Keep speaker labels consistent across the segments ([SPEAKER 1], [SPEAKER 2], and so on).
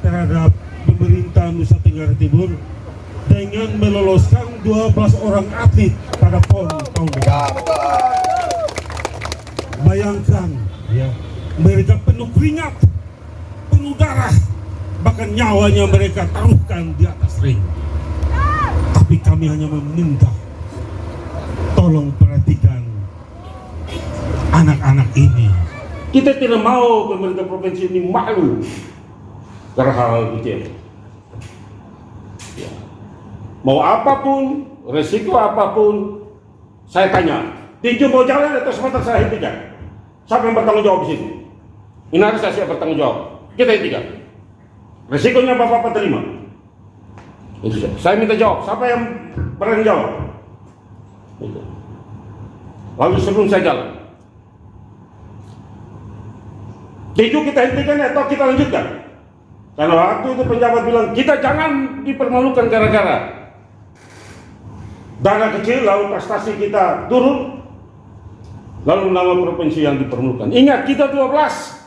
[SPEAKER 1] terhadap pemerintah Nusa Tenggara Timur dengan meloloskan 12 orang atlet pada PON tahun depan. Bayangkan ya, mereka penuh keringat, penuh darah, bahkan nyawanya mereka taruhkan di atas ring. Tapi kami hanya meminta, tolong perhatikan anak-anak ini. Kita tidak mau pemerintah provinsi ini malu karena hal-hal kecil. Ya. Mau apapun, resiko apapun, saya tanya, tinju mau jalan atau sebentar saya hentikan? Siapa yang bertanggung jawab di sini? Ini harus saya siap bertanggung jawab. Kita hentikan. Resikonya Bapak terima. Itu saya minta jawab. Siapa yang berani jawab? Itu. Lalu sebelum saya jalan, tinju kita hentikan atau kita lanjutkan? Karena waktu itu penjabat bilang kita jangan dipermalukan gara-gara dana kecil lalu prestasi kita turun, lalu nama provinsi yang dipermalukan. Ingat, kita 12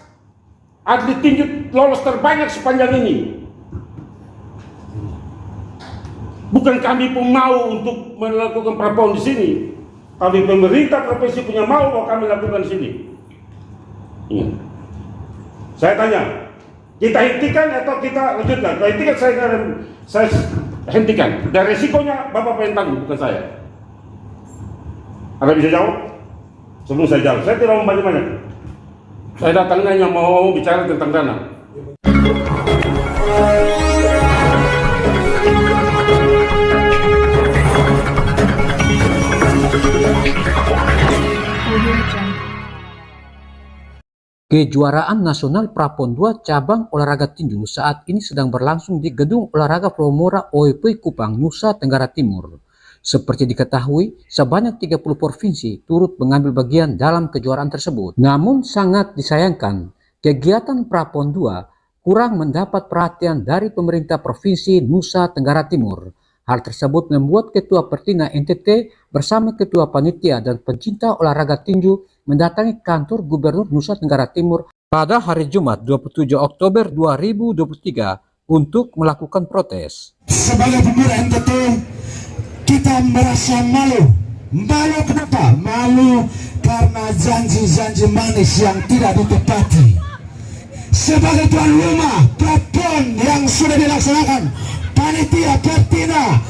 [SPEAKER 1] atlet tinju lolos terbanyak sepanjang ini. Bukan kami pun mau untuk melakukan prapon di sini, tapi pemerintah provinsi punya mau kami lakukan di sini. Ingat. Saya tanya, kita hentikan atau kita lanjutkan? Kalau hentikan saya hentikan. Dan resikonya Bapak yang tanggung, bukan saya. Anda bisa jawab? Sebelum saya jawab, saya tidak mau banyak-banyak. Saya datangnya hanya mau bicara tentang dana.
[SPEAKER 2] Kejuaraan Nasional Prapon 2 cabang olahraga tinju saat ini sedang berlangsung di Gedung Olahraga Flomora OEP Kupang, Nusa Tenggara Timur. Seperti diketahui, sebanyak 30 provinsi turut mengambil bagian dalam kejuaraan tersebut. Namun sangat disayangkan, kegiatan Prapon 2 kurang mendapat perhatian dari pemerintah Provinsi Nusa Tenggara Timur. Hal tersebut membuat Ketua Pertina NTT bersama Ketua Panitia dan pencinta olahraga tinju mendatangi kantor Gubernur Nusa Tenggara Timur pada hari Jumat 27 Oktober 2023 untuk melakukan protes.
[SPEAKER 3] Sebagai pemuda NTT, kita merasa malu. Malu kenapa? Malu karena janji-janji manis yang tidak ditepati. Sebagai tuan rumah Prapon yang sudah dilaksanakan, panitia Pertina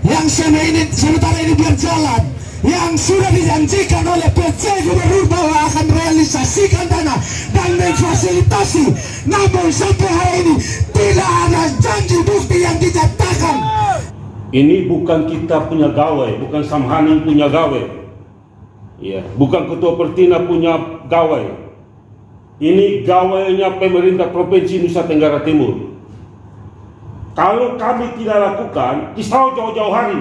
[SPEAKER 3] yang sementara ini berjalan, yang sudah dijanjikan oleh PC Gubernur bahwa akan realisasikan dana dan memfasilitasi, namun sampai hari ini tidak ada janji bukti yang dinyatakan.
[SPEAKER 1] Ini bukan kita punya gawe, bukan Samhani punya gawe, ya, bukan Ketua Pertina punya gawe. Ini gawainya pemerintah Provinsi Nusa Tenggara Timur. Kalau kami tidak lakukan, kisah jauh-jauh hari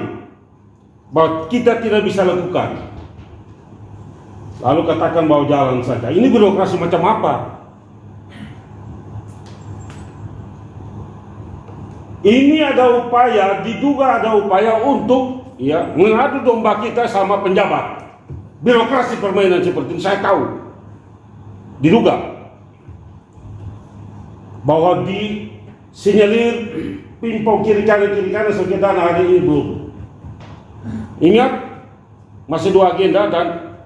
[SPEAKER 1] bahwa kita tidak bisa lakukan, lalu katakan bahwa jalan saja. Ini birokrasi macam apa? Ini ada upaya, diduga ada upaya untuk ya mengadu domba kita sama penjabat. Birokrasi permainan seperti ini saya tahu. Diduga bahwa di sinyalir pimpong kiri kanan sekitar hari ini belum. Ingat, masih 2 agenda dan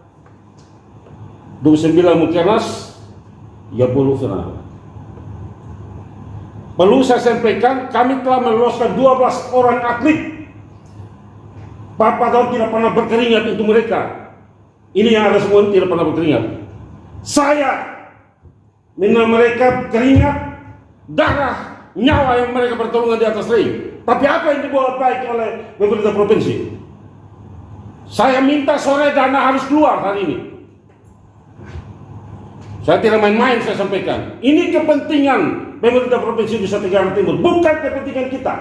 [SPEAKER 1] 29 Mukernas ya perlu senang. Perlu saya sampaikan, kami telah meloloskan 12 orang atlet. Bapak tahu tidak pernah berkeringat untuk mereka. Ini yang ada semua tidak pernah berkeringat. Saya minta mereka keringat, darah, nyawa yang mereka pertolongan di atas ring. Tapi apa yang dibuat baik oleh pemerintah provinsi? Saya minta sore dana harus keluar hari ini. Saya tidak main-main, saya sampaikan. Ini kepentingan pemerintah provinsi Nusa Tenggara Timur, bukan kepentingan kita.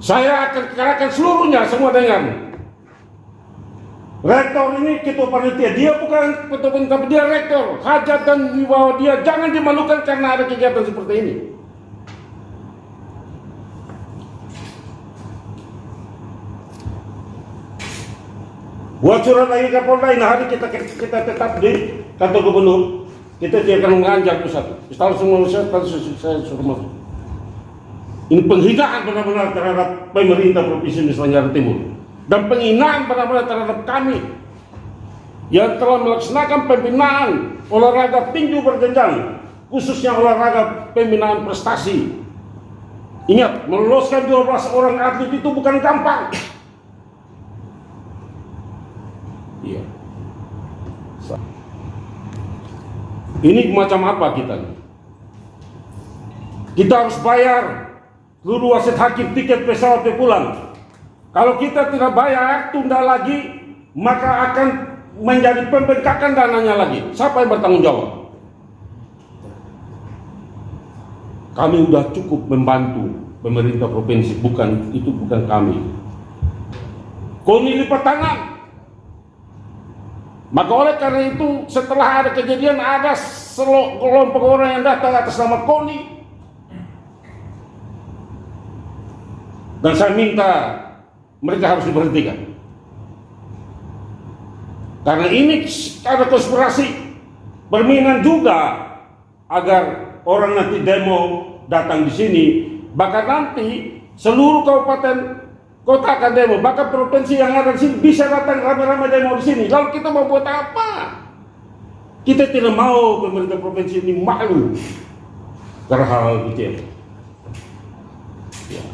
[SPEAKER 1] Saya akan kerahkan seluruhnya, semua dengan rektor ini ketua panitia, dia bukan ketua panitia, tapi dia rektor. Hajat dan wibawa dia jangan dimalukan karena ada kegiatan seperti ini. Buat surat lagi Kapolda, ini hari kita tetap di kantor gubernur. Kita tidak akan mengajar pusat. Kalau semua saya suruh masuk. Ini penghinaan benar-benar terhadap pemerintah Provinsi Nusa Tenggara Timur dan penghinaan benar-benar terhadap kami yang telah melaksanakan pembinaan olahraga tinju berjenjang, khususnya olahraga pembinaan prestasi. Ingat, meloloskan 12 orang atlet itu bukan gampang. Iya. Ini macam apa kita? Kita harus bayar seluruh wasit hakim tiket pesawat pulang. Kalau kita tidak bayar, tunda lagi, maka akan menjadi pembengkakan dananya lagi. Siapa yang bertanggung jawab? Kami sudah cukup membantu pemerintah provinsi, bukan kami. KONI lipat tangan. Maka oleh karena itu, setelah ada kejadian, ada kelompok orang yang datang atas nama KONI. Dan saya minta mereka harus diberhentikan. Karena ini ada konspirasi, permainan juga agar orang nanti demo datang di sini. Bahkan nanti seluruh kabupaten kota akan demo, bahkan provinsi yang ada di sini bisa datang ramai-ramai demo di sini. Lalu kita mau buat apa? Kita tidak mau pemerintah provinsi ini malu karena hal-hal kecil. Ya.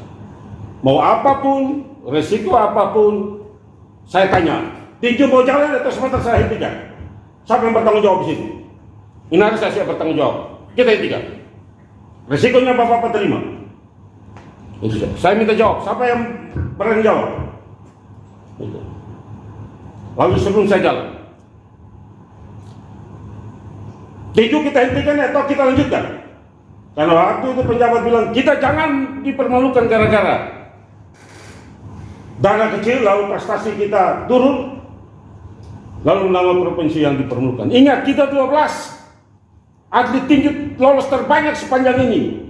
[SPEAKER 1] Mau apapun, resiko apapun, saya tanya, tinju mau jalan atau sebentar saya hentikan? Siapa yang bertanggung jawab di sini? Ini harus saya siap bertanggung jawab. Kita hentikan. Resikonya Bapak terima. Itu saya minta jawab. Siapa yang berani jawab? Itu. Lalu sebelum saya jalan, tinju kita hentikan atau kita lanjutkan? Karena waktu itu penjabat bilang kita jangan dipermalukan gara-gara dana kecil, lalu prestasi kita turun, lalu nama provinsi yang dipermalukan. Ingat, kita 12 atlet tinju lolos terbanyak sepanjang ini.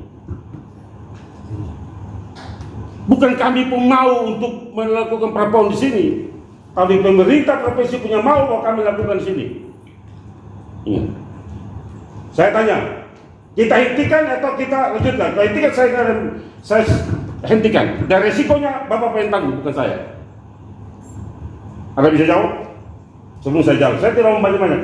[SPEAKER 1] Bukan kami pun mau untuk melakukan perapon di sini, tapi pemerintah provinsi punya mau bahwa kami lakukan di sini. Ingat, saya tanya, kita hentikan atau kita lanjutkan? Kalau hentikan saya hentikan. Dan resikonya Bapak yang tanggung, bukan saya. Anda bisa jawab? Sebelum saya jawab, saya tidak mau banyak-banyak.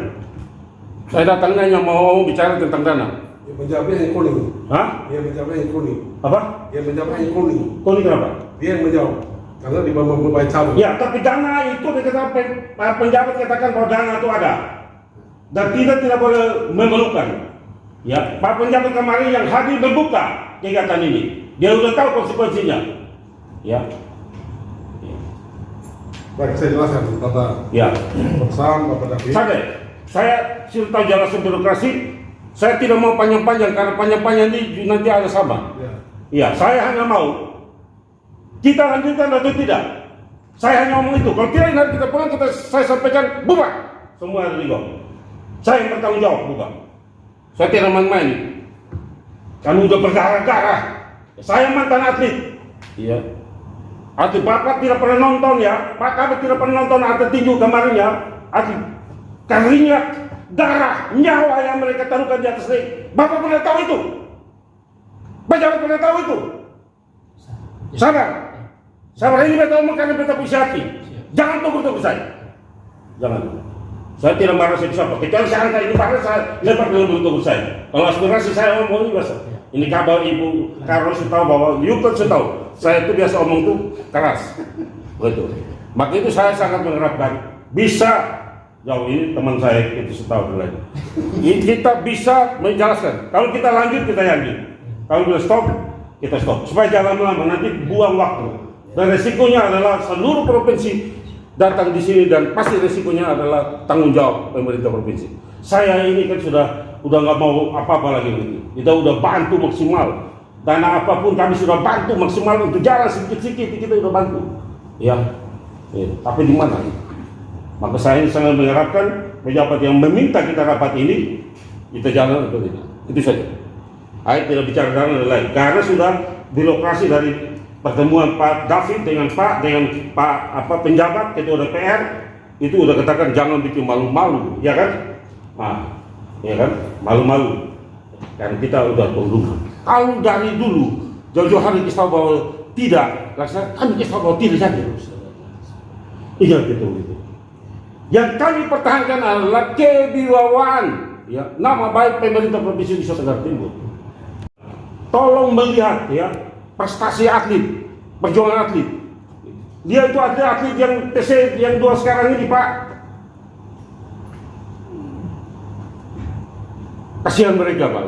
[SPEAKER 1] Saya datangnya hanya mau bicara tentang dana.
[SPEAKER 4] Yang menjawabnya yang kuning.
[SPEAKER 1] Hah?
[SPEAKER 4] Yang menjawabnya yang kuning.
[SPEAKER 1] Apa?
[SPEAKER 4] Yang menjawabnya yang kuning.
[SPEAKER 1] KONI kenapa?
[SPEAKER 4] Dia yang menjawab. Karena di bawah membaca.
[SPEAKER 1] Ya, tapi dana itu dikatakan penjabat katakan bahwa dana itu ada. Dan tidak boleh memerlukan. Ya, Pak penjabat kemarin yang hadir membuka kegiatan ini. Dia sudah tahu konsekuensinya. Ya.
[SPEAKER 4] Baik, saya jelaskan Bapak.
[SPEAKER 1] Ya.
[SPEAKER 4] Pesan Bapak David.
[SPEAKER 1] Saya sudah tahu jelasan birokrasi. Saya tidak mau panjang-panjang karena panjang-panjang ini nanti ada sama.
[SPEAKER 4] Ya.
[SPEAKER 1] Ya, saya hanya mau kita lanjutkan atau tidak. Saya hanya ngomong itu. Kalau tidak nanti kita pulang saya sampaikan bubar. Semua ada di bawah. Saya yang bertanggung jawab bubar. Saya tidak main-main. Kami udah berdarah-darah. Saya mantan atlet. Iya. Atlet Bapak tidak pernah nonton ya. Pak kami tidak pernah nonton atlet tinju kemarin ya. Atlet keringat, darah, nyawa yang mereka taruhkan di atas ring. Bapak pernah tahu itu? Bapak pernah tahu itu? Sabar. Sabar, ini betul karena beta punya hati. Jangan tunggu saya. Jangan. Saya tidak marah siapa. Kecuali saya angkat ini marah, saya lebar dengan tunggu saya. Kalau aspirasi saya omong ini biasa. Ini kabar Ibu Karol sudah tahu bahwa Yukon sudah tahu. Saya itu biasa omong tuh keras. Betul. Maka itu saya sangat mengharapkan bisa. Jauh ini teman saya itu setahu lagi. Kita bisa menjelaskan. Kalau kita lanjut kita lanjut. Kalau kita stop kita stop. Supaya jangan lama nanti buang waktu. Dan resikonya adalah seluruh provinsi datang di sini dan pasti resikonya adalah tanggung jawab pemerintah provinsi. Saya ini kan sudah nggak mau apa-apa lagi gitu. Kita udah bantu maksimal. Dana apapun kami sudah bantu maksimal untuk jalan sedikit-sedikit kita udah bantu. Ya. Tapi di mana? Maka saya sangat mengharapkan pejabat yang meminta kita rapat ini kita jalan atau tidak. Itu saja. Saya tidak bicara dana lain karena sudah birokrasi dari pertemuan Pak David dengan Pak penjabat ketua DPR itu udah katakan jangan bikin malu-malu, ya kan? Nah, ya kan, malu-malu. Dan kita udah tunggu. Kalau dari dulu, jauh-jauh hari kita bahwa tidak, laksana kami kita bahwa tidak saja. Iya gitu. Yang kami pertahankan adalah kewibawaan, ya, nama baik pemerintah Provinsi Nusa Tenggara Timur. Tolong melihat ya prestasi atlet, perjuangan atlet. Dia itu atlet yang TC yang 2 sekarang ini, Pak. Kasihan mereka, Pak.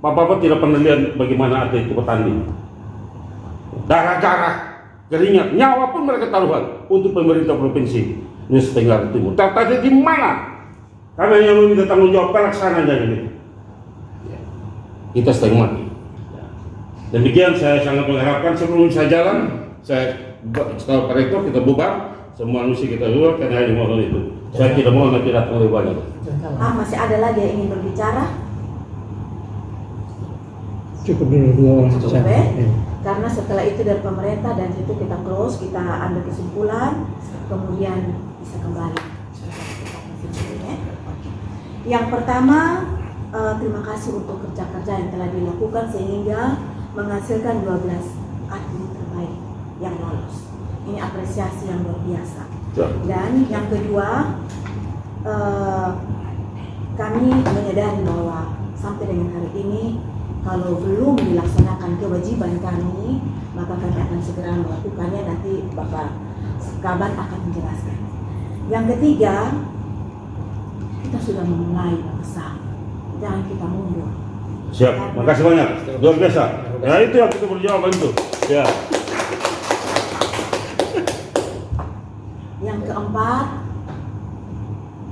[SPEAKER 1] Bapak-bapak tidak pernah lihat bagaimana atlet itu bertanding. Darah-darah, keringat, nyawa pun mereka taruhan untuk pemerintah Provinsi Nusa Tenggara Timur. Tapi di mana? Karena yang meminta tanggung jawab pelaksananya ini. Kita setengah mati. Demikian saya sangat mengharapkan sebelum saya jalan, saya setelah Pak Rektor kita bubar, semua manusia kita luar karena hanya mohon itu. Saya tidak mau nanti datang lebih banyak.
[SPEAKER 5] Masih ada lagi yang ingin berbicara?
[SPEAKER 6] Cukup dulu 2 orang
[SPEAKER 5] Cukup,
[SPEAKER 6] saja.
[SPEAKER 5] Karena setelah itu dari pemerintah dan itu kita close, kita ambil kesimpulan, kemudian bisa kembali. Yang pertama, terima kasih untuk kerja-kerja yang telah dilakukan sehingga menghasilkan 12 atlet terbaik yang lolos. Ini apresiasi yang luar biasa. Dan yang kedua, kami menyadari bahwa sampai dengan hari ini kalau belum dilaksanakan kewajiban kami, maka kami akan segera melakukannya. Nanti Bapak Kaban akan menjelaskan. Yang ketiga, kita sudah memulai besar, jangan kita mundur.
[SPEAKER 1] Siap, makasih banyak, luar biasa. Ya itu yang kita berjawab itu. Ya.
[SPEAKER 5] Yang keempat,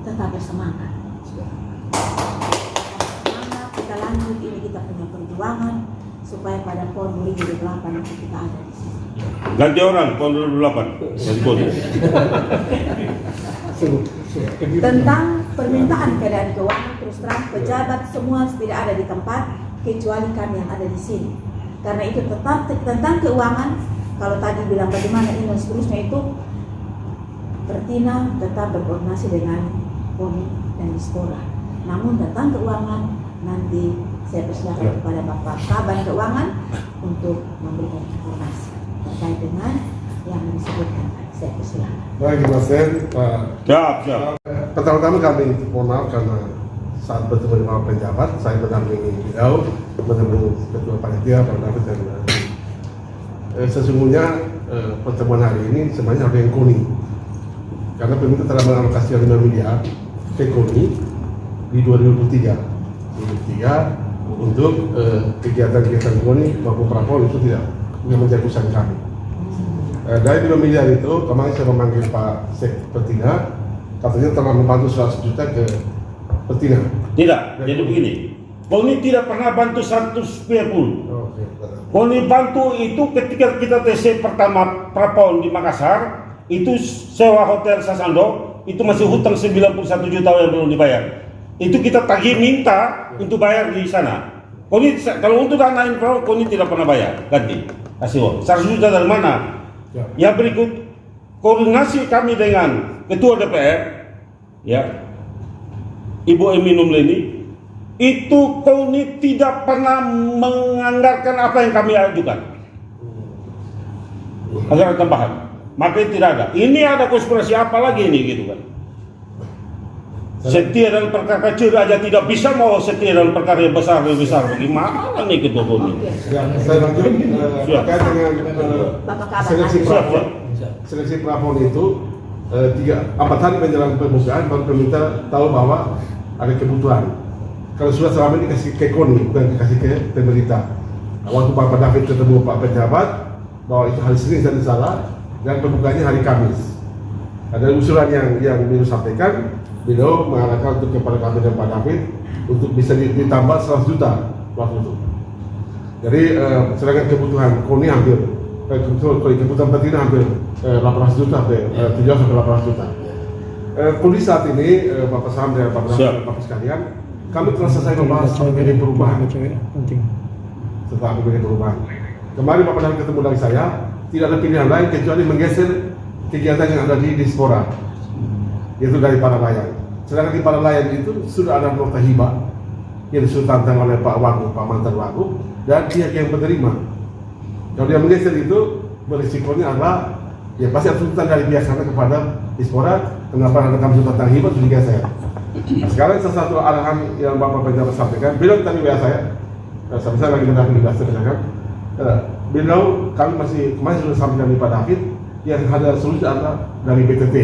[SPEAKER 5] tetap bersemangat. Kita lanjut, ini kita punya perjuangan supaya pada PON 2008 nanti kita ada di sini.
[SPEAKER 1] Ganti orang, PON 2008. Jadi PON.
[SPEAKER 5] Tentang permintaan keadaan keuangan, terus terang pejabat semua tidak ada di tempat kecuali kami yang ada di sini. Karena itu tetap tentang keuangan, kalau tadi bilang bagaimana ini dan seterusnya itu, Pertina tetap berkoordinasi dengan PON dan Dispora. Namun tentang keuangan nanti saya persilakan kepada Bapak Kaban Keuangan untuk memberikan informasi terkait dengan yang disebutkan. Saya persilakan.
[SPEAKER 4] Baik, Mas Den, Pak.
[SPEAKER 1] Siap.
[SPEAKER 4] Pertama-tama kami mohon maaf karena saat bertemu dengan pejabat, saya mendampingi beliau, bertemu Ketua Panitia, Pak David dan sesungguhnya pertemuan hari ini sebenarnya ada yang kuning. Karena pemerintah telah mengalokasi 5 miliar ke KONI di 2023 untuk kegiatan-kegiatan KONI maupun Prapon itu tidak menjadi urusan kami. Dari 5 miliar itu kemarin saya memanggil Pak Sek Pertina, katanya telah membantu 100 juta ke Pertina.
[SPEAKER 1] Tidak, jadi begini. KONI tidak pernah bantu 100 rupiah pun.
[SPEAKER 4] Oke, benar.
[SPEAKER 1] KONI bantu itu ketika kita TC pertama Prapon di Makassar, itu sewa hotel Sasando, itu masih hutang 91 juta yang belum dibayar. Itu kita tagih minta untuk bayar di sana. KONI kalau untuk dana infra, KONI tidak pernah bayar, ganti. Kasih uang. 100 juta dari mana?
[SPEAKER 4] Ya.
[SPEAKER 1] Yang berikut, koordinasi kami dengan Ketua DPR, ya, Ibu Eminum Leni, itu KONI tidak pernah menganggarkan apa yang kami ajukan. Anggaran tambahan. Makanya tidak ada. Ini ada konspirasi apa lagi ini gitu kan? Setia dalam perkara kecil aja tidak bisa, mau setia dalam perkara yang besar lebih besar. Bagaimana nih Ketua KONI?
[SPEAKER 4] Ya, saya lanjut terkait dengan
[SPEAKER 5] Bapak Kaban
[SPEAKER 4] seleksi
[SPEAKER 5] lanjut.
[SPEAKER 4] Prapon. Seleksi Prapon itu 4 hari menjelang pembukaan baru pemerintah tahu bahwa ada kebutuhan. Kalau sudah selama ini kasih ke KONI, bukan dikasih ke pemerintah. Waktu Bapak David ketemu Pak Pejabat bahwa itu hari Senin dan salah, dan pembukaannya hari Kamis. Ada usulan yang beliau sampaikan, beliau mengarahkan untuk kepada kami dan Pak David untuk bisa ditambah 100 juta waktu itu. Jadi sedangkan kebutuhan KONI hampir, kebutuhan Pertina hampir 800 juta, 700-800 juta. Kondisi saat ini Bapak Sam dan Pak David, Bapak sekalian, kami telah selesai membahas APBD perubahan. Setelah APBD perubahan. Kemarin Bapak David ketemu dengan saya, tidak ada pilihan lain kecuali menggeser kegiatan yang ada di Dispora, yaitu dari para layang. Sedangkan di para layan itu sudah ada nota hibah yang disultankan oleh Pak Wagub, Pak mantan Wagub, dan pihak yang menerima. Kalau dia menggeser itu, berisikonya adalah ya pasti ada tuntutan dari pihak sana kepada Dispora. Kenapa ada kami sultan hibah itu digeser. Nah, sekarang salah satu arahan yang Bapak Pejabat sampaikan, beliau tadi WA saya lagi mendampingi kan, beliau kami masih kemarin sudah sampaikan di Pak David yang ada solusi adalah dari BTT.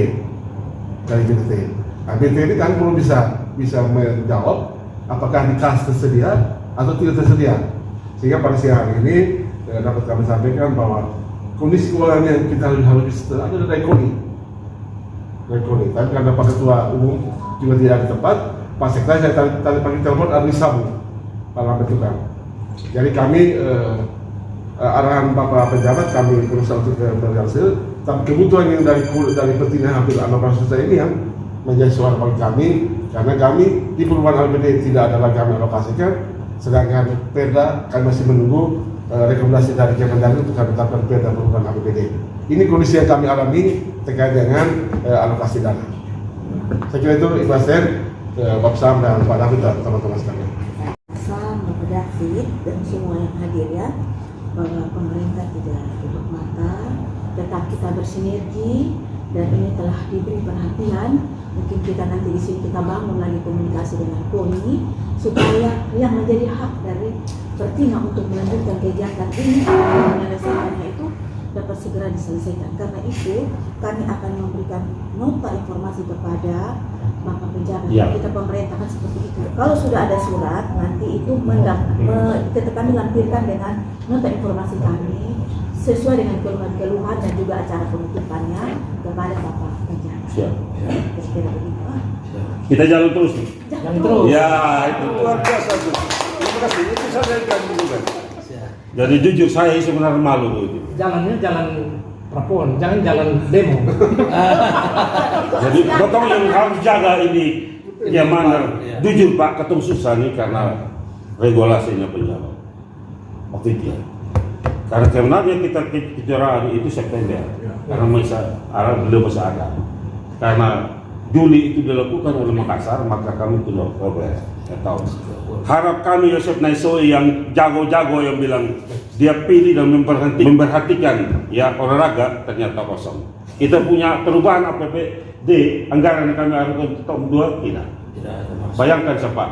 [SPEAKER 4] Nah, BTT ini kan belum bisa menjawab apakah di kas tersedia atau tidak tersedia. Sehingga pada siang hari ini dapat kami sampaikan bahwa kondisi keuangan yang kita harus ada dari Rekoni. Tapi karena Pak Ketua Umum juga tidak ada tempat, Pak Sekda saya tadi pagi telepon ada di Sabu, Pak Lampet Tukang. Jadi kami arahan Bapak Pejabat kami berusaha untuk berhasil, tapi kebutuhan yang dari pertindahan hampir 600 juta ini yang menjadi suara bagi kami, karena kami di perubahan APBD tidak ada lagi kami alokasikan, sedangkan Perda kami masih menunggu rekomendasi dari Kemendagri untuk kami tetapkan Perda perubahan APBD. Ini kondisi yang kami alami terkait dengan alokasi dana. Saya kira itu Ibu Asen, Bapak Sam dan Pak David dan teman-teman sekalian.
[SPEAKER 5] Salam Bapak David dan semua yang hadir ya, bahwa pemerintah tidak tutup mata, tetap kita bersinergi dan ini telah diberi perhatian. Mungkin kita nanti di sini kita bangun lagi komunikasi dengan KONI supaya yang menjadi hak dari Pertina untuk melanjutkan kegiatan ini menyelesaikannya itu dapat segera diselesaikan. Karena itu kami akan memberikan nota informasi kepada Bapak Pejabat. Kita pemerintahkan seperti itu. Kalau sudah ada surat, nanti itu kami lampirkan dengan nota informasi kami sesuai dengan keluhan dan juga acara penutupannya kepada Bapak Pejabat.
[SPEAKER 1] Siap.
[SPEAKER 5] Kira-kira begitu.
[SPEAKER 1] Kita jalan terus nih.
[SPEAKER 5] Jangan terus.
[SPEAKER 1] Ya, itu luar biasa tuh. Terima kasih. Itu saya kan juga. Jadi jujur saya sebenarnya malu itu.
[SPEAKER 6] Jalannya jalan Prapon, jangan jalan demo.
[SPEAKER 1] Jadi potong yang harus jaga ini yang mana. Jujur Pak, ketemu susah nih karena regulasinya penjara. Waktu itu ya. Karena sebenarnya kita kejuaraan itu September. Karena beliau masih ada. Karena Juli itu dilakukan oleh Makassar, maka kami itu Oktober. Harap kami Yosef Naisoi yang jago-jago yang bilang dia pilih dan memperhatikan ya olahraga ternyata kosong. Kita punya perubahan APBD anggaran yang kami harus untuk tahun 2 tidak. Bayangkan siapa?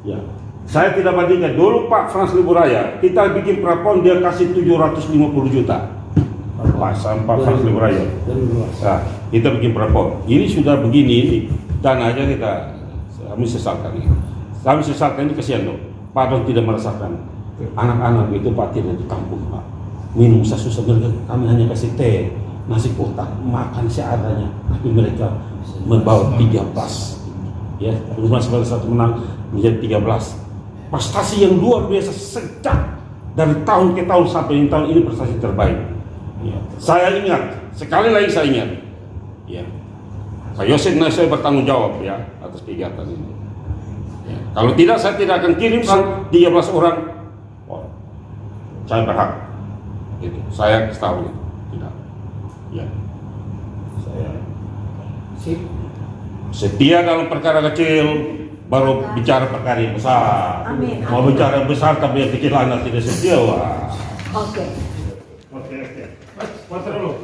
[SPEAKER 1] Ya. Saya tidak bandingkan dulu Pak Frans Liburaya kita bikin prapon dia kasih 750 juta. Pak Frans Liburaya. Nah, kita bikin prapon. Ini sudah begini ini dan aja kami sesalkan ini. Kami sesalkan ini kesian dong. Padahal tidak merasakan anak-anak itu Pak tidak di kampung Pak. Minum susah mereka kami hanya kasih teh, nasi kotak, makan seadanya. Tapi mereka membawa 13. Ya, rumah sebagai satu menang menjadi 13. Prestasi yang luar biasa sejak dari tahun ke tahun sampai tahun ini prestasi terbaik. Ya. Saya ingat, sekali lagi saya ingat. Ya. Pak Yosef Naisoi bertanggung jawab ya atas kegiatan ini. Ya. Kalau tidak saya tidak akan kirim 13 orang. Oh, saya berhak. Gitu. Saya tahu itu. Tidak. Ya. Saya setia dalam perkara kecil, baru bicara perkara yang besar.
[SPEAKER 5] Amin.
[SPEAKER 1] Mau bicara besar tapi yang kecil anak tidak setia. Wah.
[SPEAKER 5] Oke.
[SPEAKER 1] Foto dulu.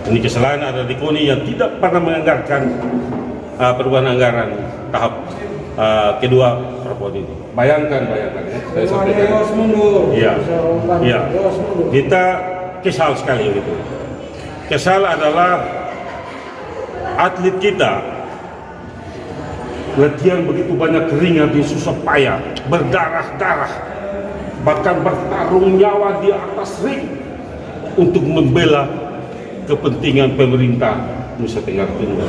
[SPEAKER 1] Ini kesalahan ada di KONI yang tidak pernah menganggarkan perubahan anggaran tahap kedua Prapon ini. Bayangkan ya. Saya sampaikan. Iya. Kita kesal sekali gitu. Kesal adalah atlet kita latihan begitu banyak keringat, susah payah, berdarah-darah, bahkan bertarung nyawa di atas ring untuk membela kepentingan pemerintah Nusa Tenggara Timur.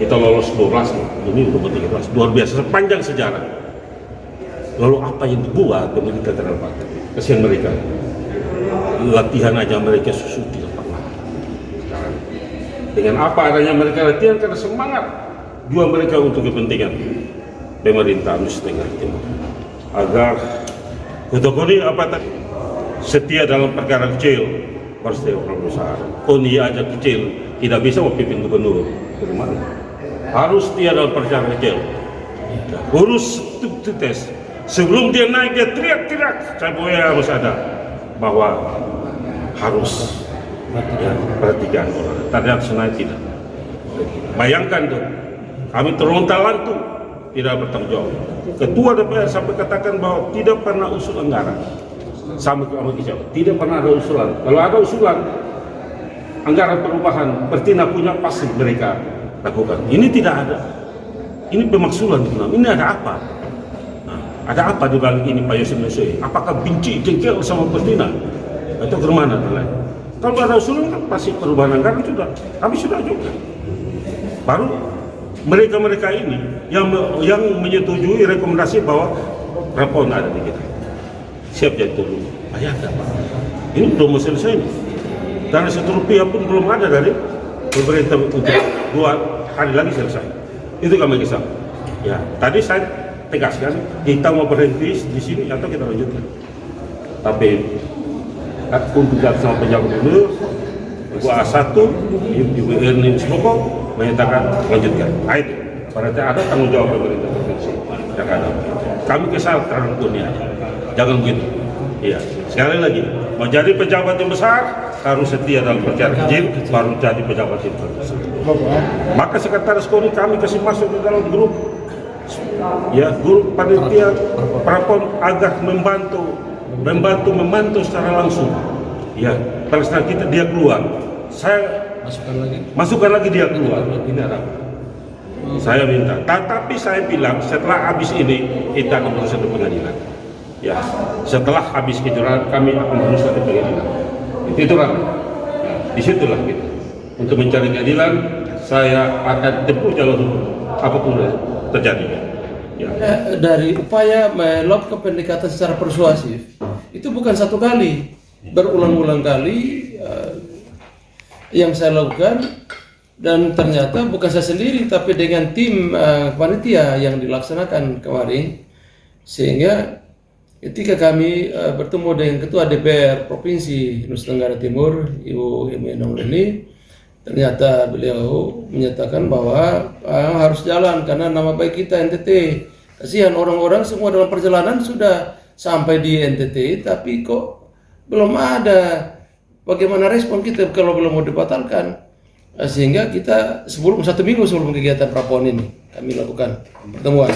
[SPEAKER 1] Kita lolos 12, ini udah 13, luar biasa sepanjang sejarah. Lalu apa yang dibuat pemerintah terdapat? Kasihan mereka. Latihan aja mereka susu tidak pernah. Sekarang dengan apa adanya mereka latihan karena semangat jual mereka untuk kepentingan pemerintah Nusa Tenggara Timur agar KONI apa tadi setia dalam perkara kecil, baru setia dalam besar. KONI aja kecil, tidak bisa memimpin gubernur. Bagaimana? Harus setia dalam perkara kecil. Urus tes. Sebelum dia naik, dia teriak-teriak. Saya harus ada bahwa harus perhatikan orang. Ternyata sengaja tidak. Bayangkan tuh, kami terlontar-lantung, tidak bertanggung jawab. Ketua DPR sampai katakan bahwa tidak pernah usul anggaran. Sama kicau, tidak pernah ada usulan. Kalau ada usulan anggaran perubahan, Pertina punya pasti mereka lakukan. Ini tidak ada. Ini pemaksulan. Ini ada apa? Nah, ada apa di balik ini Pak Yosef Mesoi? Apakah benci jengkel sama Pertina? Atau ke mana? Kalau ada usulan kan pasti perubahan anggaran sudah. Kami sudah juga. Baru mereka-mereka ini yang menyetujui rekomendasi bahwa Prapon ada di kita. Siap jadi turun. Bayangkan Pak. Ini belum mau selesai nih. Karena ₹1 pun belum ada dari pemerintah untuk 2 hari lagi selesai. Itu kami kisah. Ya, tadi saya tegaskan kita mau berhenti di sini atau kita lanjutkan. Tapi untuk sama penjabat gubernur, gua A1, Ibu Ernin Sloko menyatakan lanjutkan. Nah itu, berarti ada tanggung jawab pemerintah provinsi. Kami kesal karena dunia. Jangan begitu. Iya. Sekali lagi, mau jadi pejabat yang besar harus setia dalam perkara kecil, baru jadi pejabat yang besar. Maka sekretaris KONI kami kasih masuk ke dalam grup, ya grup panitia Prapon agar membantu secara langsung. Ya, pada saat dia keluar, saya masukkan lagi dia keluar. Ini ada. Saya minta, tetapi saya bilang setelah habis ini kita akan berusaha di pengadilan. Ya, setelah habis kejuaraan kami akan berusaha di pengadilan. Itu kan, ya, disitulah kita. Untuk mencari keadilan, saya akan tempuh jalur hukum apapun terjadi. Ya.
[SPEAKER 7] Dari upaya melakukan pendekatan secara persuasif itu bukan satu kali, berulang-ulang kali yang saya lakukan. Dan ternyata bukan saya sendiri, tapi dengan tim panitia yang dilaksanakan kemarin, sehingga ketika kami bertemu dengan Ketua DPR Provinsi Nusa Tenggara Timur, Ibu Himenong ini, ternyata beliau menyatakan bahwa harus jalan karena nama baik kita NTT. Kasihan orang-orang semua dalam perjalanan sudah sampai di NTT, tapi kok belum ada bagaimana respon kita kalau belum mau dibatalkan. Sehingga kita 1 minggu sebelum kegiatan Prapon ini kami lakukan pertemuan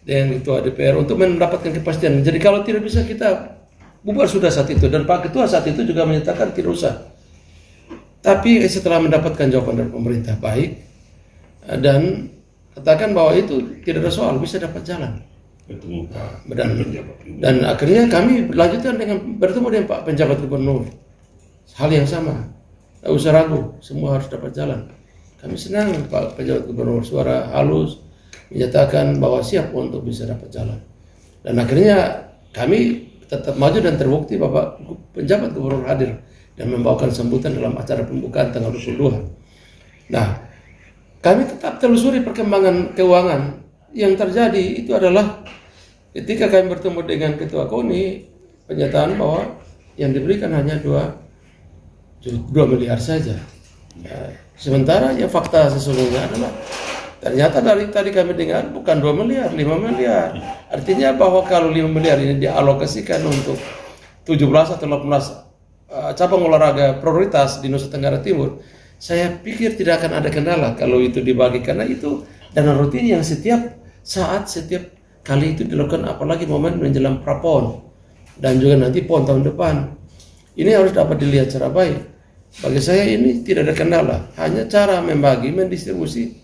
[SPEAKER 7] dengan Ketua DPR untuk mendapatkan kepastian. Jadi kalau tidak bisa kita bubar sudah saat itu, dan Pak Ketua saat itu juga menyatakan tidak usah. Tapi setelah mendapatkan jawaban dari pemerintah baik dan katakan bahwa itu tidak ada soal, bisa dapat jalan. Dan akhirnya kami lanjutkan dengan bertemu dengan Pak Penjabat Gubernur. Hal yang sama. Tak usah ragu, semua harus dapat jalan. Kami senang Pak Penjabat Gubernur suara halus menyatakan bahwa siap untuk bisa dapat jalan. Dan akhirnya kami tetap maju dan terbukti Bapak Penjabat Gubernur hadir dan membawakan sambutan dalam acara pembukaan tanggal 22. Nah, kami tetap telusuri perkembangan keuangan yang terjadi. Itu adalah ketika kami bertemu dengan Ketua KONI, pernyataan bahwa yang diberikan hanya 2 miliar saja. Sementara ya fakta sesungguhnya adalah ternyata dari tadi kami dengar bukan 2 miliar, 5 miliar. Artinya bahwa kalau 5 miliar ini dialokasikan untuk 17 atau 18 cabang olahraga prioritas di Nusa Tenggara Timur, saya pikir tidak akan ada kendala kalau itu dibagi, karena itu dana rutin yang setiap saat, setiap kali itu dilakukan, apalagi momen menjelang Prapon dan juga nanti PON tahun depan. Ini harus dapat dilihat secara baik. Bagi saya ini tidak ada kendala, hanya cara membagi, mendistribusi.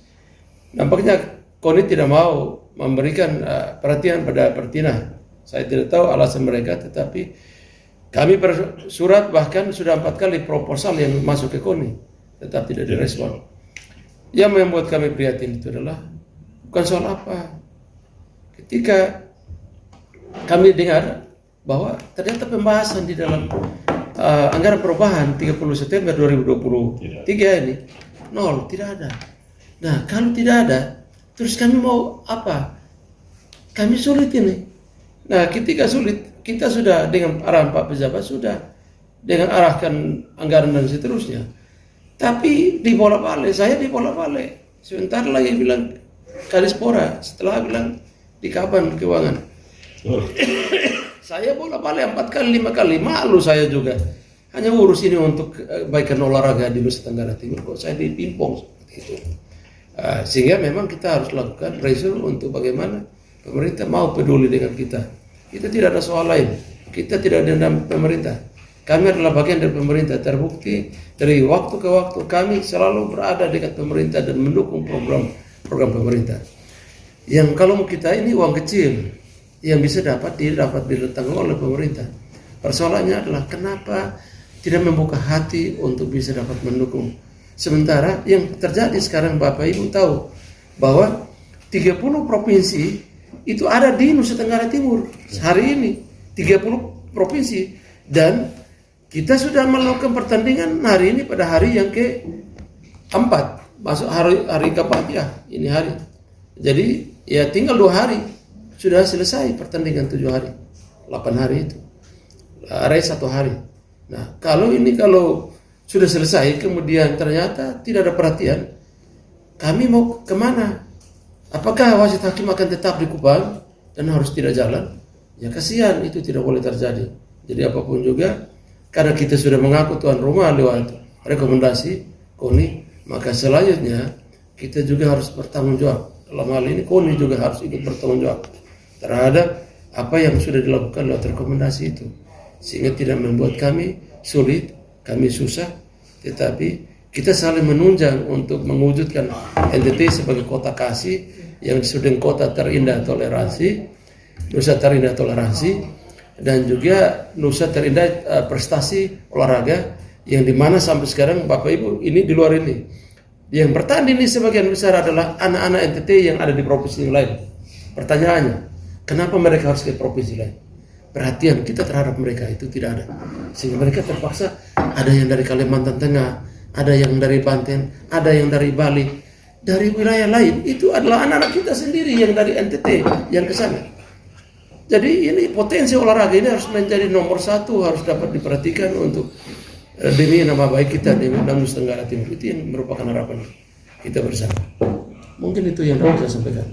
[SPEAKER 7] Nampaknya KONI tidak mau memberikan perhatian pada Pertina. Saya tidak tahu alasan mereka, tetapi kami bersurat, bahkan sudah 4 kali proposal yang masuk ke KONI, tetap tidak direspon. Yang membuat kami prihatin itu adalah bukan soal apa. Ketika kami dengar bahwa ternyata pembahasan di dalam anggaran perubahan 30 September 2023 ini nol, tidak ada. Nah, kalau tidak ada, terus kami mau apa? Kami sulit ini. Nah, ketika sulit, kita sudah dengan arahan Pak Pejabat sudah dengan arahkan anggaran dan seterusnya. Tapi dibolak-balik, saya dibolak-balik. Sebentar lagi bilang Kadispora, setelah bilang di Kaban Keuangan. Saya bolak-balik 4 kali, 5 kali, malu saya juga. Hanya urus ini untuk kebaikan olahraga di Nusa Tenggara Timur, kok saya dipimpong seperti itu. Sehingga memang kita harus lakukan pressure untuk bagaimana pemerintah mau peduli dengan kita. Kita tidak ada soal lain, kita tidak dendam pemerintah. Kami adalah bagian dari pemerintah, terbukti dari waktu ke waktu kami selalu berada dekat pemerintah dan mendukung program pemerintah. Yang kalau kita ini uang kecil yang bisa tidak didatangkan oleh pemerintah. Persoalannya adalah kenapa tidak membuka hati untuk bisa dapat mendukung. Sementara yang terjadi sekarang Bapak Ibu tahu bahwa 30 provinsi itu ada di Nusa Tenggara Timur hari ini, 30 provinsi, dan kita sudah melakukan pertandingan hari ini pada hari yang ke-4, masuk hari keempat ya, ini hari. Jadi ya tinggal 2 hari sudah selesai pertandingan 7 hari, 8 hari itu, race 1 hari. Nah kalau sudah selesai kemudian ternyata tidak ada perhatian, kami mau kemana? Apakah wasit hakim akan tetap di Kupang dan harus tidak jalan? Ya kasihan, itu tidak boleh terjadi. Jadi apapun juga, karena kita sudah mengaku tuan rumah lewat rekomendasi KONI, maka selanjutnya kita juga harus bertanggung jawab. Dalam hal ini KONI juga harus ikut bertanggung jawab terhadap apa yang sudah dilakukan lewat rekomendasi itu, sehingga tidak membuat kami sulit, kami susah, tetapi kita saling menunjang untuk mewujudkan NTT sebagai kota kasih yang disebut kota terindah toleransi, Nusa terindah toleransi, dan juga Nusa terindah prestasi olahraga, yang dimana sampai sekarang Bapak Ibu ini di luar ini yang bertanding ini sebagian besar adalah anak-anak NTT yang ada di provinsi yang lain. Pertanyaannya, kenapa mereka harus ke provinsi lain? Perhatian kita terhadap mereka itu tidak ada, sehingga mereka terpaksa ada yang dari Kalimantan Tengah, ada yang dari Banten, ada yang dari Bali, dari wilayah lain. Itu adalah anak-anak kita sendiri yang dari NTT yang ke sana. Jadi ini potensi olahraga ini harus menjadi nomor 1, harus dapat diperhatikan untuk demi nama baik kita di Nusa Tenggara Timur. Itu yang merupakan harapan kita bersama. Mungkin itu yang dapat saya sampaikan.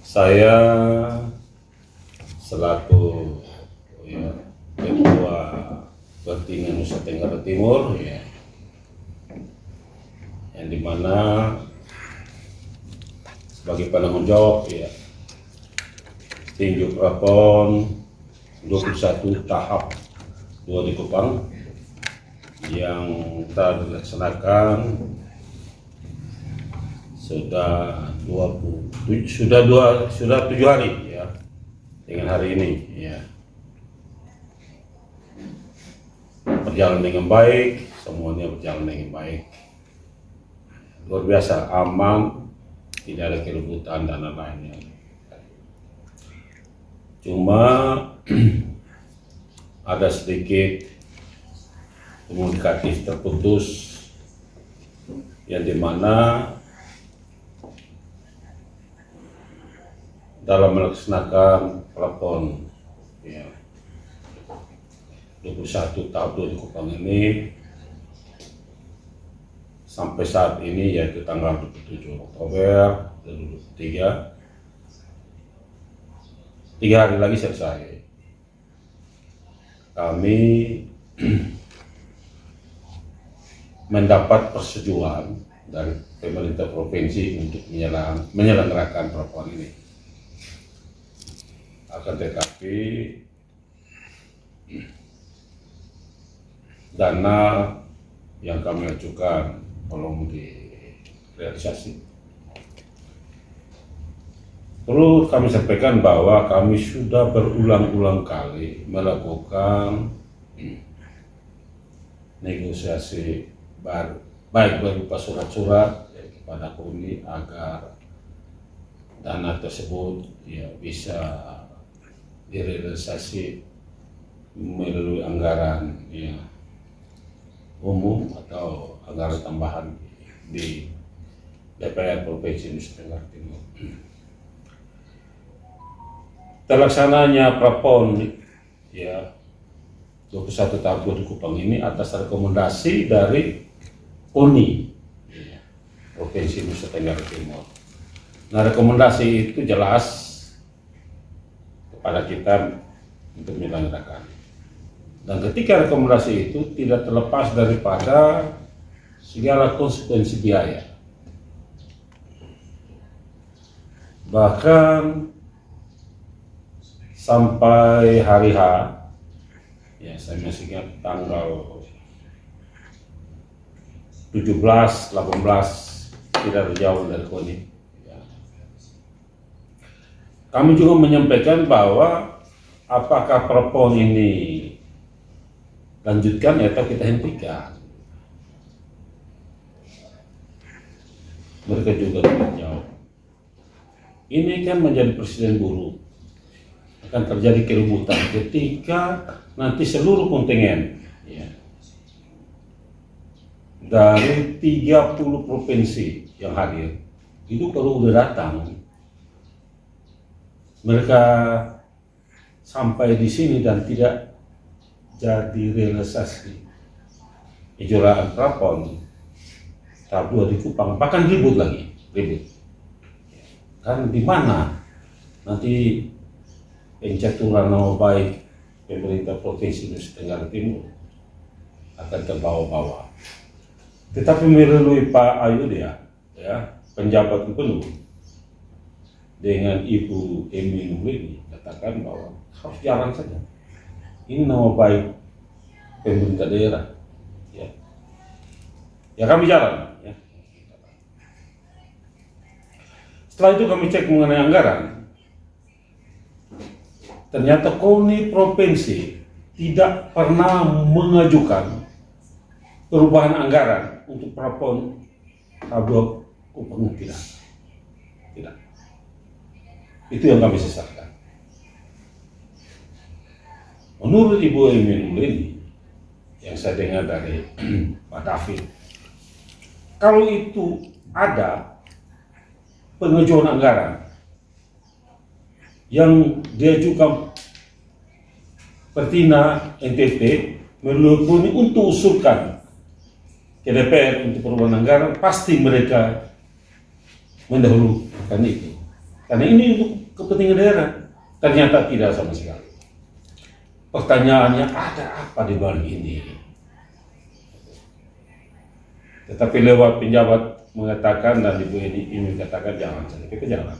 [SPEAKER 1] Saya selaku ketua kontingen Nusa Tenggara Timur, yang dimana sebagai penanggung jawab tinju prapon 21 tahap 2 di Kupang yang telah dilaksanakan sudah 7 hari dengan hari ini berjalan dengan baik, semuanya berjalan dengan baik, luar biasa aman, tidak ada keributan dan lain-lainnya. Cuma ada sedikit komunikatif terputus yang dimana dalam melaksanakan prapon 21 tahun di Kupang ini sampai saat ini, yaitu tanggal 27 Oktober 2023, 3 hari lagi selesai. Kami mendapat persetujuan dari pemerintah provinsi untuk menyelenggarakan prapon ini. Akan tetapi dana yang kami ajukan belum direalisasi. Perlu kami sampaikan bahwa kami sudah berulang-ulang kali melakukan negosiasi baik berupa surat-surat kepada KONI agar dana tersebut bisa direalisasi melalui anggaran umum atau anggaran tambahan di DPR Provinsi Nusa Tenggara Timur. Terlaksananya prapon ya 21 tahun di Kupang ini atas rekomendasi dari KONI, ya, Provinsi Nusa Tenggara Timur. Nah, rekomendasi itu jelas kepada kita untuk menyelenggarakan. Dan ketika rekomendasi itu tidak terlepas daripada segala konsekuensi biaya. Bahkan sampai hari H, ya saya masih ingat tanggal 17, 18 tidak jauh dari KONI. Ya. Kami juga menyampaikan bahwa apakah Prapon ini lanjutkan atau kita hentikan. Mereka juga tidak jauh. Ini kan menjadi presiden buruk. Akan terjadi keributan ketika nanti seluruh kontingen, ya, dari 30 provinsi yang hadir itu kalau udah datang, mereka sampai di sini dan tidak jadi realisasi kejuaraan Prapon tahap 2 di Kupang, bahkan ribut lagi, kan di mana nanti pencaturan nama baik pemerintah Provinsi Nusa Tenggara Timur akan terbawa-bawa. Tetapi melalui Pak Ayudya, ya, penjabat gubernur dengan Ibu Emi Nurlini katakan bahwa harus jalan saja. Ini nama baik pemerintah daerah, ya. Ya kami jalan. Ya. Setelah itu kami cek mengenai anggaran. Ternyata KONI provinsi tidak pernah mengajukan perubahan anggaran untuk Prapon tahap 2 Kupang, tidak. Itu yang kami sesalkan. Menurut Ibu Emi Nurlini yang saya dengar dari Pak David, kalau itu ada pengajuan anggaran yang diajukan Pertina NTT melalui untuk usulkan ke DPR untuk perubahan anggaran, pasti mereka mendahulukan itu. Karena ini untuk kepentingan daerah. Ternyata tidak sama sekali. Pertanyaannya, ada apa di balik ini? Tetapi lewat penjabat mengatakan dan Ibu ini katakan jangan saja, kita jangan.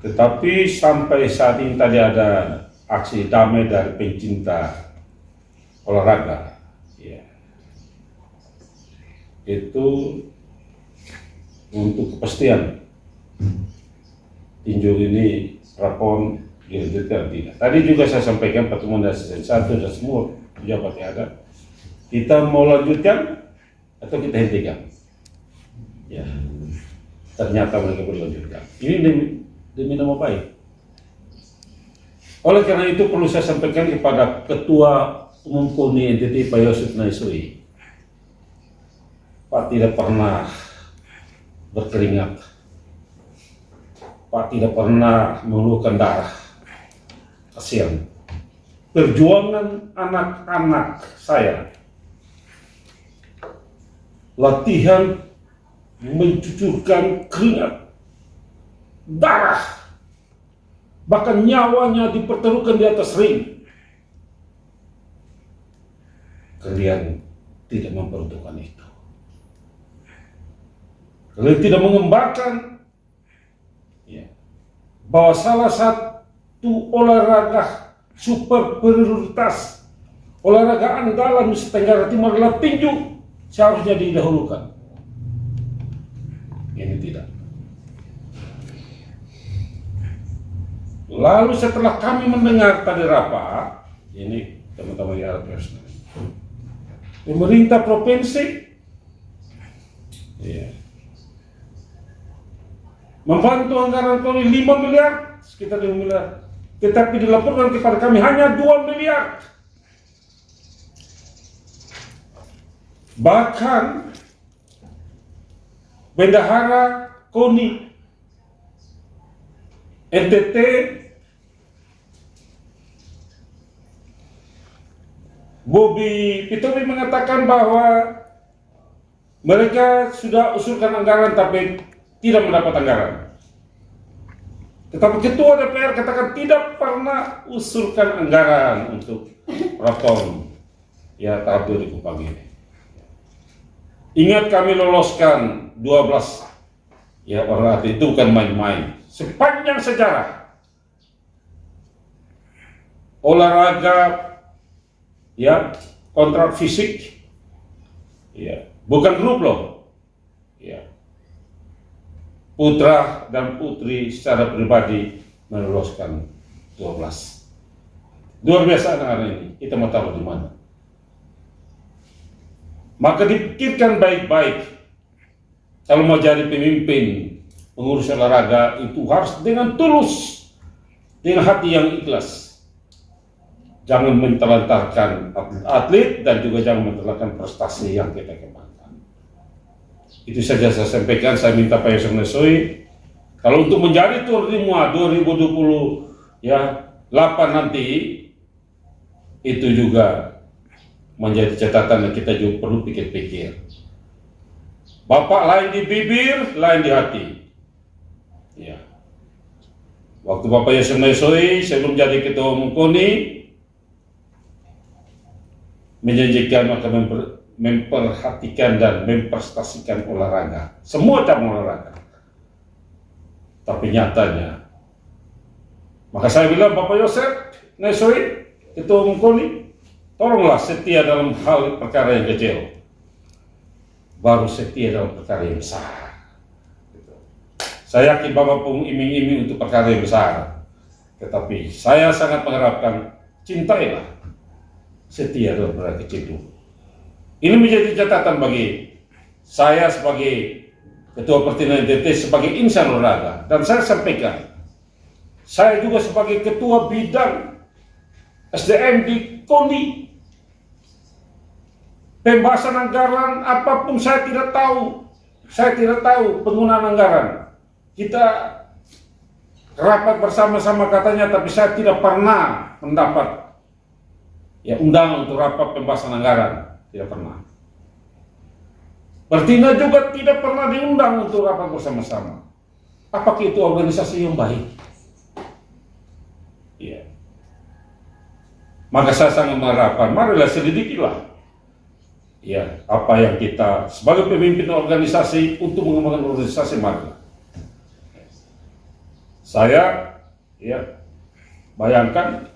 [SPEAKER 1] Tetapi sampai saat ini tadi ada aksi damai dari pencinta olahraga, ya. Itu untuk kepastian tinju ini Prapon dilanjutkan tidak. Tadi juga saya sampaikan pertemuan dari Sejen 1 dan semua pejabat yang ada, kita mau lanjutkan atau kita hentikan. Ya, ternyata mereka berlanjutkan. Ini demi nama baik. Oleh karena itu perlu saya sampaikan kepada Ketua Umum KONI NTT Pak Yosef Naisui, Pak tidak pernah berkeringat, Pak tidak pernah mengeluhkan darah. Kasihan. Perjuangan anak-anak saya, latihan mencucurkan keringat, darah, bahkan nyawanya dipertaruhkan di atas ring. Kalian tidak memperuntukkan itu. Kalian tidak mengembangkan, ya, bahwa salah satu olahraga super prioritas, olahraga andalan Nusa Tenggara Timur adalah tinju, seharusnya didahulukan. Ini tidak. Lalu setelah kami mendengar tadi rapat, ini teman-teman yang ada personal, pemerintah provinsi, ya, membantu anggaran KONI 5 miliar, sekitar 5 miliar, tetapi dilaporkan kepada kami hanya 2 miliar. Bahkan bendahara KONI NTT Bobi Pitobi mengatakan bahwa mereka sudah usulkan anggaran tapi tidak mendapat anggaran. Tetapi Ketua DPR katakan tidak pernah usulkan anggaran untuk Prapon ya tahap 2000 ini. Ingat kami loloskan 12 ya orang atlet, itu bukan main-main. Sepanjang sejarah olahraga ya kontrak fisik ya bukan grup loh ya, putra dan putri secara pribadi meloloskan 12. Luar biasa anak-anak ini, kita mau taruh di mana. Maka dipikirkan baik-baik, kalau mau jadi pemimpin pengurus olahraga itu harus dengan tulus, dengan hati yang ikhlas. Jangan mentelantarkan atlet dan juga jangan mentelantarkan prestasi yang kita kembangkan. Itu saja saya sampaikan. Saya minta Pak Yosef Nesoi, kalau untuk menjadi tuan rumah 2020 ya 8 nanti, itu juga menjadi catatan yang kita juga perlu pikir-pikir. Bapak lain di bibir, lain di hati. Ya. Waktu Bapak Yosef Nesoi sebelum jadi ketua umum KONI menjanjikan akan memperhatikan dan memprestasikan olahraga, semua cabang olahraga. Tapi nyatanya, maka saya bilang Bapak Yosef Nesoi, ketua umum KONI, tolonglah setia dalam hal perkara yang kecil, baru setia dalam perkara yang besar. Saya yakin Bapak pun iming-iming untuk perkara yang besar, tetapi saya sangat mengharapkan cintailah setia dalam perkara kecil itu. Ini menjadi catatan bagi saya sebagai Ketua Pertanian NTT, sebagai insan olahraga, dan saya sampaikan, saya juga sebagai Ketua Bidang SDM di KONI. Pembahasan anggaran apapun saya tidak tahu penggunaan anggaran. Kita rapat bersama-sama katanya, tapi saya tidak pernah mendapat ya undangan untuk rapat pembahasan anggaran, tidak pernah. Pertina juga tidak pernah diundang untuk rapat bersama-sama. Apakah itu organisasi yang baik? Iya. Maka saya sangat mengharapkan, marilah selidikilah ya apa yang kita sebagai pemimpin organisasi untuk mengembangkan organisasi, marilah. Saya ya bayangkan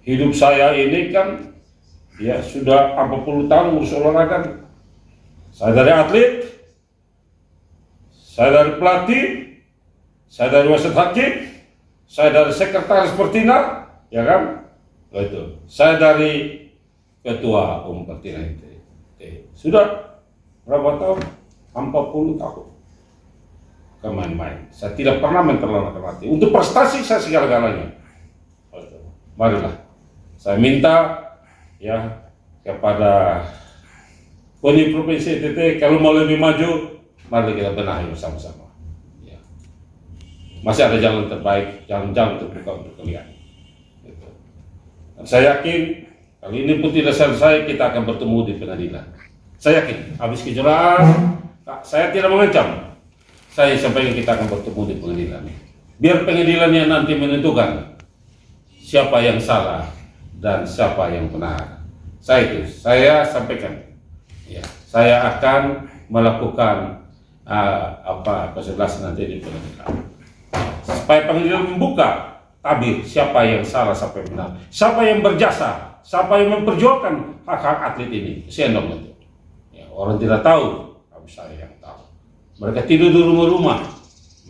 [SPEAKER 1] hidup saya ini kan ya sudah 40 tahun ngurus olahraga. Saya dari atlet, saya dari pelatih, saya dari wasit hakim, saya dari sekretaris Pertina, ya kan? Itu. Saya dari ketua umum Pertina itu. Sudah berapa tahun? 40 tahun. Main-main. Saya tidak pernah menterlantarkan hati. Untuk prestasi saya segala-galanya. Marilah. Saya minta ya kepada KONI Provinsi NTT, kalau mau lebih maju, mari kita benahi bersama-sama. Ya. Masih ada jalan terbaik, jalan-jalan terbuka untuk kalian. Gitu. Dan saya yakin, kali ini pun tidak selesai, kita akan bertemu di pengadilan. Saya yakin, habis kejuaraan, saya tidak mengancam. Saya sampaikan kita akan bertemu di pengadilan. Biar pengadilan yang nanti menentukan siapa yang salah dan siapa yang benar. Saya sampaikan. Ya, saya akan melakukan konsultasi nanti di pengadilan supaya pengadilan membuka tabir siapa yang salah, siapa yang benar, siapa yang berjasa, siapa yang memperjuangkan hak-hak atlet ini. Sendok itu. Ya, orang tidak tahu, tapi saya yang tahu. Mereka tidur di rumah-rumah,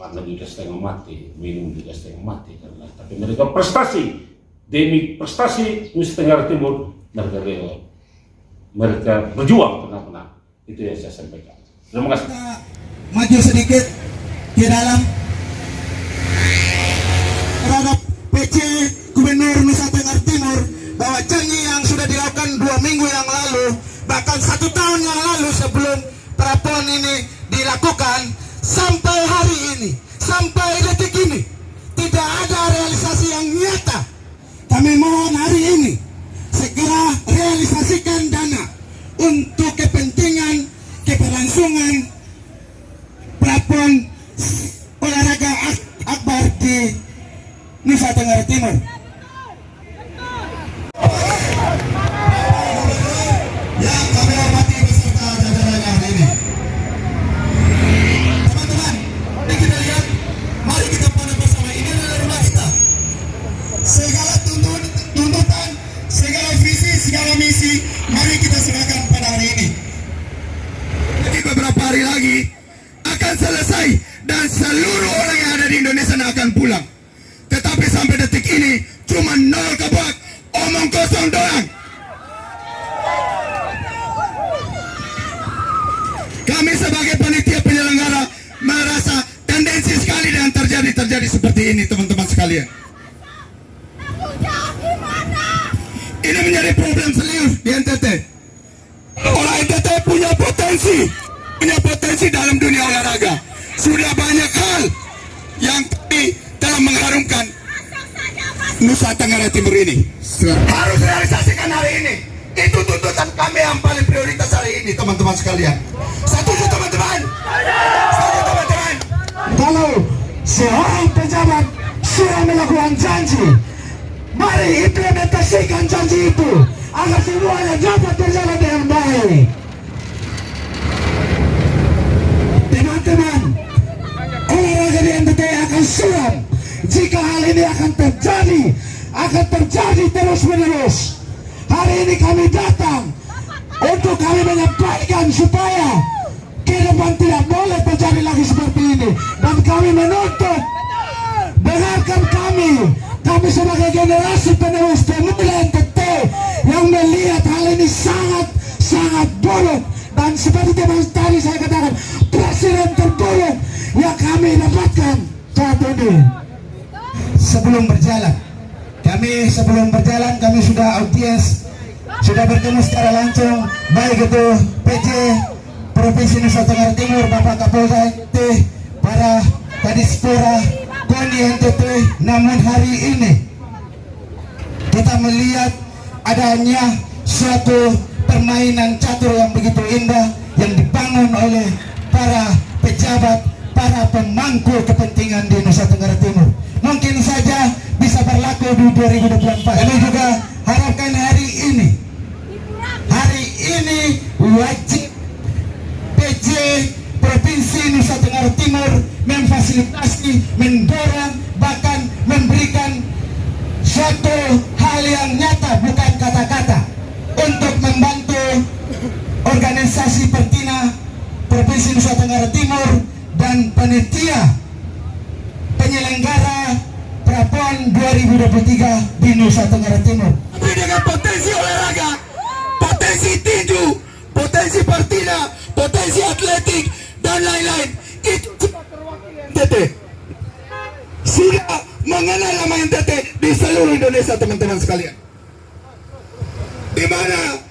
[SPEAKER 1] makan juga setengah mati, minum juga setengah mati, karena tapi mereka prestasi demi prestasi Nusa Tenggara Timur, mereka berjuang benar-benar. Itu yang saya sampaikan. Terima kasih.
[SPEAKER 3] Kita maju sedikit ke dalam terhadap PC Gubernur Nusa Tenggara Timur bahwa janji yang sudah dilakukan 2 minggu yang lalu, bahkan 1 tahun yang lalu sebelum Prapon ini dilakukan, sampai hari ini, sampai detik ini tidak ada realisasi yang nyata. Kami mohon hari ini segera realisasikan dana untuk kepentingan keberlangsungan Prapon olahraga akbar di Nusa Tenggara Timur. Yang kami hormati beserta jajaran hari ini, teman-teman, ini kita lihat, mari kita pandang bersama, ini adalah rumah kita. Segala tuntutan, segala visi, segala misi, mari kita serahkan pada hari ini. Jadi beberapa hari lagi akan selesai dan seluruh orang yang ada di Indonesia akan pulang. Tetapi sampai detik ini cuma 0 kebak, omong kosong doang. Kami sebagai panitia penyelenggara merasa tendensi sekali dan terjadi seperti ini, teman-teman sekalian. Ini menjadi problem serius di NTT. Orang NTT punya potensi dalam dunia olahraga. Sudah banyak hal yang kami telah mengharumkan Nusa Tenggara Timur ini. Harus realisasikan hari ini. Itu tuntutan kami yang paling prioritas hari ini, teman-teman sekalian. Setuju, teman-teman? Setuju, teman-teman? Kalau seorang pejabat sudah melakukan janji, mari implementasikan janji itu agar semuanya dapat berjalan dengan baik. Teman-teman, olahraga di NTT akan suram jika hal ini akan terjadi terus-menerus. Hari ini kami datang untuk kami menyampaikan supaya ke depan tidak boleh terjadi lagi seperti ini, dan kami menuntut, dengarkan kami sebagai generasi penerus pemula NTT yang melihat hal ini sangat buruk, dan seperti teman tadi saya katakan, presiden terburuk yang kami dapatkan saat ini. Sebelum berjalan kami sudah audiens, sudah bertemu secara langsung, baik itu PJ Provinsi Nusa Tenggara Timur, Bapak Kapolda NTT, para Kadispora, KONI NTT. Namun hari ini kita melihat adanya suatu permainan catur yang begitu indah yang dibangun oleh para pejabat, para pemangku kepentingan di Nusa Tenggara Timur. Mungkin saja bisa berlaku di 2024. Kami juga harapkan hari ini wajib PJ Provinsi Nusa Tenggara Timur memfasilitasi, mendorong, bahkan memberikan suatu hal yang nyata, bukan kata-kata, untuk membantu organisasi Pertina Provinsi Nusa Tenggara Timur dan panitia penyelenggara Prapon 2023 di Nusa Tenggara Timur. Tapi dengan potensi olahraga, potensi tinju, potensi Pertina, potensi atletik, dan lain-lain, itu NTT sudah mengenal nama NTT di seluruh Indonesia, teman-teman sekalian. Di mana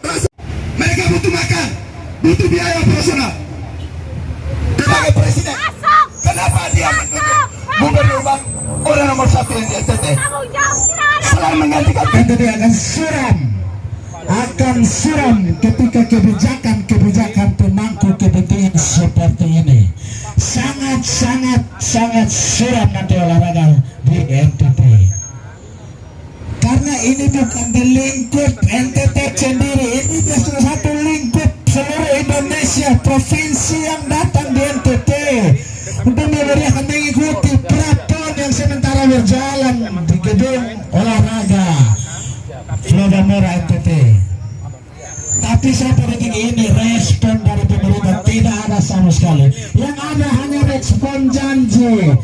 [SPEAKER 3] mereka butuh makan, butuh biaya operasional. Sebagai presiden, kenapa dia menunjuk gubernur orang nomor 1 di NTT? Selain menggantikan, NTT akan suram ketika kebijakan pemangku kepentingan seperti ini. Sangat suram nanti olahraga di NTT. Karena ini bukan di lingkup NTT sendiri, ini justru satu lingkup seluruh Indonesia, provinsi yang datang di NTT untuk mengikuti Prapon yang sementara berjalan di gedung olahraga Flodamora NTT. Tapi sampai detik ini respon dari pemerintah tidak ada sama sekali. Yang ada hanya respon janji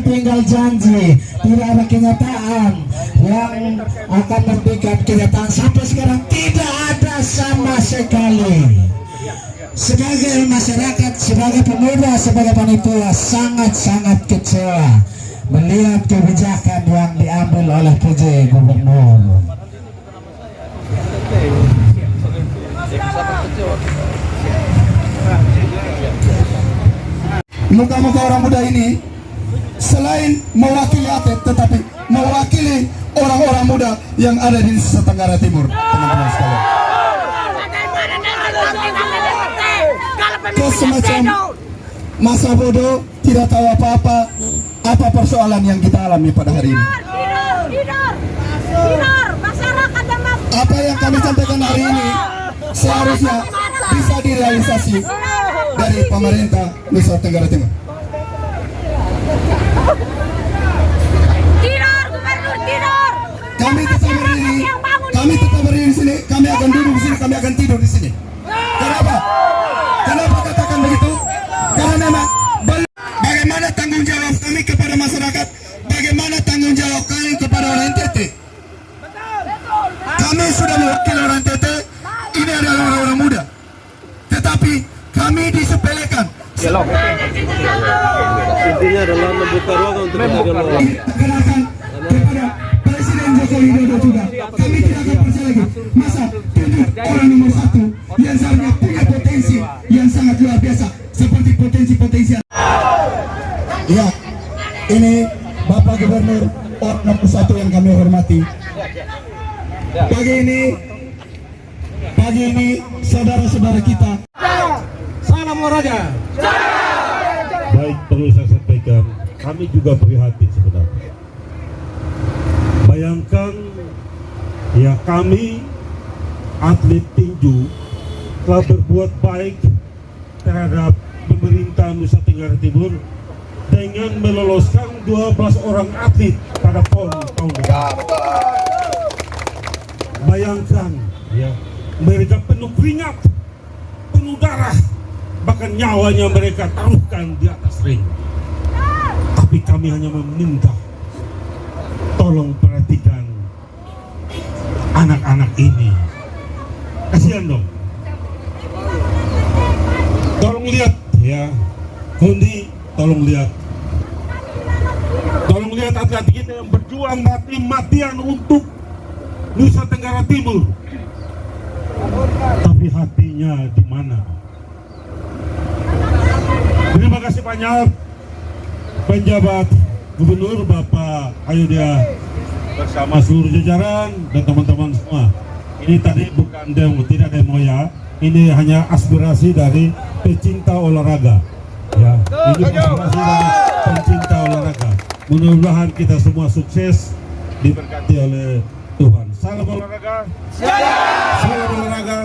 [SPEAKER 3] tinggal janji, tidak ada kenyataan yang akan memberikan kenyataan. Sampai sekarang tidak ada sama sekali. Sebagai masyarakat, sebagai pemuda, sebagai panitia, sangat kecewa melihat kebijakan yang diambil oleh PJ Gubernur. Muka-muka orang muda ini selain mewakili atlet, tetapi mewakili orang-orang muda yang ada di Nusa Tenggara Timur, teman-teman sekalian. Ke semacam masa bodoh, tidak tahu apa-apa, apa persoalan yang kita alami pada hari ini. Apa yang kami sampaikan hari ini seharusnya bisa direalisasi dari pemerintah Nusa Tenggara Timur. Kami tetap berdiri di sini, kami akan duduk di sini, kami akan tidur di sini. Kenapa? Kenapa katakan begitu? Karena memang bagaimana tanggung jawab kami kepada masyarakat, bagaimana tanggung jawab kami kepada orang NTT. Kami sudah mewakili orang NTT, ini adalah orang-orang muda. Tetapi kami disepelekan.
[SPEAKER 8] Intinya adalah membuka ruang untuk dialog.
[SPEAKER 3] Kenalkan kepada Presiden Joko Widodo juga. Kami tidak akan percaya lagi. Masa tunjuk orang nomor 1 yang seharusnya punya potensi yang sangat luar biasa seperti potensi-potensi. Ya, ini Bapak Gubernur nomor 1 yang kami hormati. Pagi ini saudara-saudara kita.
[SPEAKER 6] Salam olahraga.
[SPEAKER 1] Baik, perlu saya sampaikan, kami juga prihatin sebenarnya. Bayangkan, ya kami atlet tinju telah berbuat baik terhadap pemerintah Nusa Tenggara Timur dengan meloloskan 12 orang atlet pada PON tahun depan. Bayangkan, ya mereka penuh keringat, penuh darah, bahkan nyawanya mereka taruhkan di atas ring. Tapi kami hanya meminta, tolong perhatikan anak-anak ini. Kasihan dong. Tolong lihat ya, Kondi, tolong lihat. Tolong lihat atlet kita yang berjuang mati-matian untuk Nusa Tenggara Timur. Tapi hatinya di mana? Terima kasih banyak penjabat Gubernur Bapak Ayodhya bersama seluruh jajaran dan teman-teman semua. Ini tadi bukan demo, tidak demo ya. Ini hanya aspirasi dari pecinta olahraga. Ya, ini aspirasi dari pecinta olahraga. Mudah-mudahan kita semua sukses, diberkati oleh Tuhan. Salam olahraga. Salam olahraga.